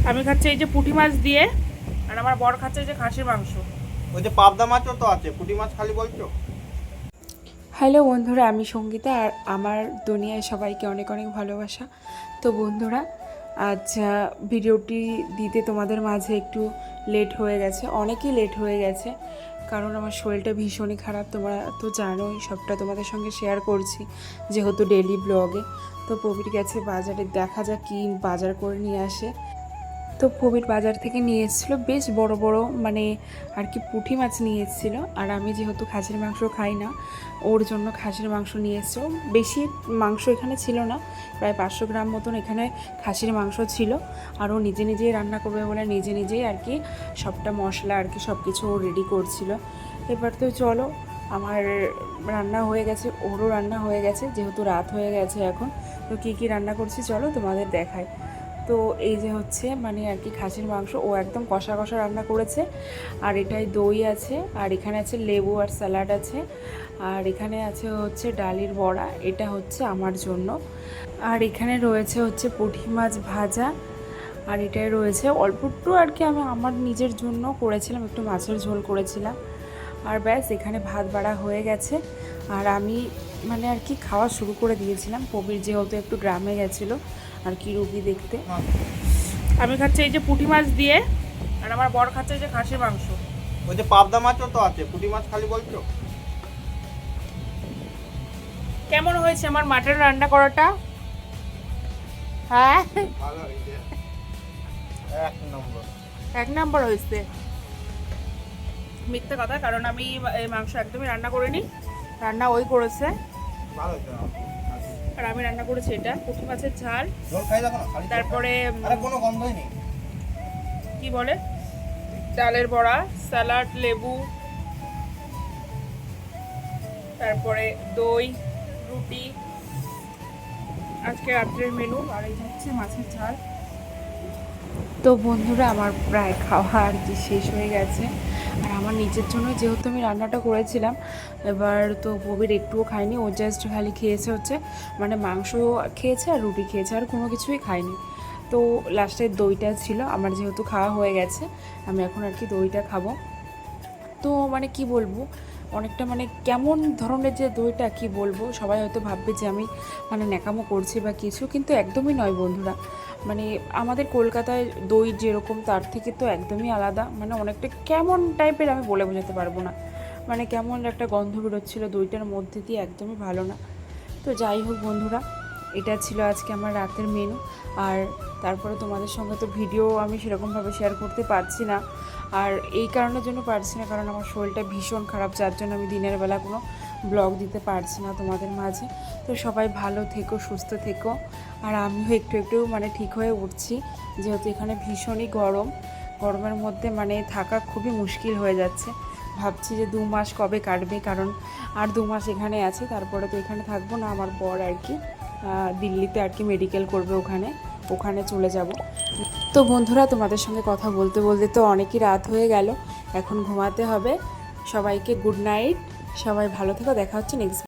আমি খাচ্ছি এই যে পুঁটি মাছ দিয়ে, আর আমার বর খাচ্ছে এই যে খাসির মাংস। ওই যে পাবদা মাছও তো আছে, পুঁটি মাছ খালি বলছো? হ্যালো বন্ধুরা, আমি সঙ্গীতা আর আমার দুনিয়ায় সবাইকে অনেক অনেক ভালোবাসা। তো বন্ধুরা, আজ ভিডিওটি দিতে তোমাদের মাঝে একটু লেট হয়ে গেছে, অনেকই লেট হয়ে গেছে, কারণ আমার শরীরটা ভীষণই খারাপ। তোমরা তো জানোই, সবটা তোমাদের সঙ্গে শেয়ার করছি যেহেতু ডেলি ব্লগে। তো প্রবীর গেছে বাজারে, দেখা যাক কী বাজার করে নিয়ে আসে। তো প্রবীর বাজার থেকে নিয়ে এসেছিলো বেশ বড় বড় মানে আর কি পুঁটি মাছ নিয়ে এসেছিলো। আর আমি যেহেতু খাসির মাংস খাই না, ওর জন্য খাসির মাংস নিয়ে এসেছিল। বেশি মাংস এখানে ছিল না, প্রায় 500 গ্রাম মতন এখানে খাসির মাংস ছিল। আর ও নিজে নিজেই রান্না করবে বলে নিজে নিজেই আর কি সবটা মশলা আর কি সব কিছু ও রেডি করছিল। এবার তো চলো, আমার রান্না হয়ে গেছে, ওরও রান্না হয়ে গেছে, যেহেতু রাত হয়ে গেছে এখন। তো কী কী রান্না করছি চলো তোমাদের দেখাই। তো এই যে হচ্ছে মানে আর কি খাসির মাংস, ও একদম কষা কষা রান্না করেছে। আর এটাই দই আছে, আর এখানে আছে লেবু আর স্যালাড আছে, আর এখানে আছে হচ্ছে ডালের বড়া, এটা হচ্ছে আমার জন্য। আর এখানে রয়েছে হচ্ছে পুঁটি মাছ ভাজা, আর এটাই রয়েছে অল্প একটু আর কি আমি আমার নিজের জন্য করেছিলাম, একটু মাছের ঝোল করেছিলাম। আর ব্যাস এখানে ভাত বাড়া হয়ে গেছে। আর আমি মানে আর কি খাওয়া শুরু করে দিয়েছিলাম, প্রবীর যেহেতু একটু গ্রামে গেছিলো আর কি রুগী দেখতে। আমি খাচ্ছি এই যে পুঁটি মাছ দিয়ে, আর আমার বর খাচ্ছে এই যে খাসির মাংস। ওই যে পাবদা মাছও তো আছে, পুঁটি মাছ খালি বলছো? কেমন হয়েছে আমার মাটন রান্না করাটা? হ্যাঁ, ভালো হয়েছে, এক নম্বর। 1 নাম্বার হয়েছে। মিথ্যে কথা, কারণ আমি এই মাংস একদমই রান্না করিনি, রান্না ওই করেছে। ভালো হয়েছে। আর আমি রান্না করেছি এটা পুঁটি মাছের ঝাল, জল খাই দেখো না, খালি তারপরে আরে কোনো গন্ধই নেই। কি বলে ডালের বড়া, স্যালাড, লেবু, তারপরে দই, রুটি, আজকে রাত্রের মেনু। আর এই হচ্ছে মাছের ঝাল। তো বন্ধুরা, আমার প্রায় খাওয়া আর কি শেষ হয়ে গেছে। আর আমার নিজের জন্য যেহেতু আমি রান্নাটা করেছিলাম, এবার তো প্রবীর একটুও খায়নি, ও জাস্ট খালি খেয়েছে হচ্ছে মানে মাংস খেয়েছে আর রুটি খেয়েছে, আর কোনো কিছুই খায়নি। তো লাস্টে দইটা ছিল, আমার যেহেতু খাওয়া হয়ে গেছে, আমি এখন আর কি দইটা খাবো। তো মানে কি বলবো, অনেকটা মানে কেমন ধরনের যে দইটা, কি বলবো, সবাই হয়তো ভাববে যে আমি মানে ন্যাকামো করছি বা কিছু, কিন্তু একদমই নয় বন্ধুরা। মানে আমাদের কলকাতায় দই যেরকম, তার থেকে তো একদমই আলাদা, মানে অনেকটা কেমন টাইপের, আমি বলে বোঝাতে পারবো না। মানে কেমন একটা গন্ধ বেরোচ্ছিলো দইটার মধ্যে দিয়ে, একদমই ভালো না। তো যাই হোক বন্ধুরা, এটা ছিল আজকে আমার রাতের মেনু। আর তারপরে তোমাদের সঙ্গে তো ভিডিও আমি সেরকমভাবে শেয়ার করতে পারছি না, আর এই কারণের জন্য পারছি না কারণ আমার শরীরটা ভীষণ খারাপ, যার জন্য আমি দিনের বেলা কোনো ব্লগ দিতে পারছি না তোমাদের মাঝে। তো সবাই ভালো থেকো, সুস্থ থেকো। আর আমিও একটু একটু মানে ঠিক হয়ে উঠছি, যেহেতু এখানে ভীষণই গরম, গরমের মধ্যে মানে থাকা খুবই মুশকিল হয়ে যাচ্ছে। ভাবছি যে 2 মাস কবে কাটবে, কারণ আর 2 মাস এখানে আছে, তারপরে তো এখানে থাকবো না। আমার বর আর কি দিল্লিতে আর কি মেডিকেল করবে, ওখানে চলে যাব। তো বন্ধুরা, তোমাদের সঙ্গে কথা বলতে বলতে তো অনেকই রাত হয়ে গেল, এখন ঘুমাতে হবে। সবাইকে গুড নাইট, সবাই ভালো থেকো, দেখা হচ্ছে নেক্সট